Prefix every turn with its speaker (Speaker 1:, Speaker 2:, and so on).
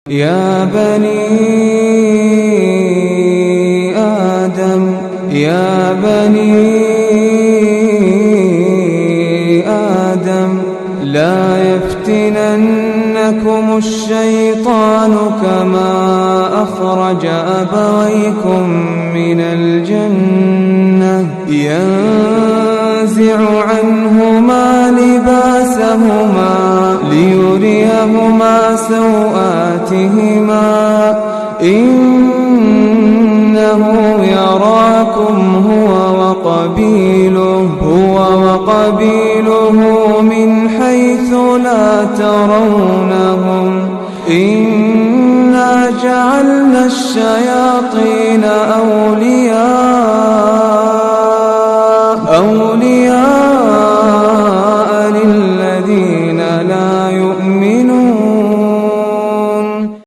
Speaker 1: يا بني آدم لا يفتننكم الشيطان كما أخرج أبويكم من الجنة ينزع عنهما لباسهما ليريهما سوآتهما إنه يراكم هو وقبيله من حيث لا ترونهم إنا جعلنا الشياطين أولياء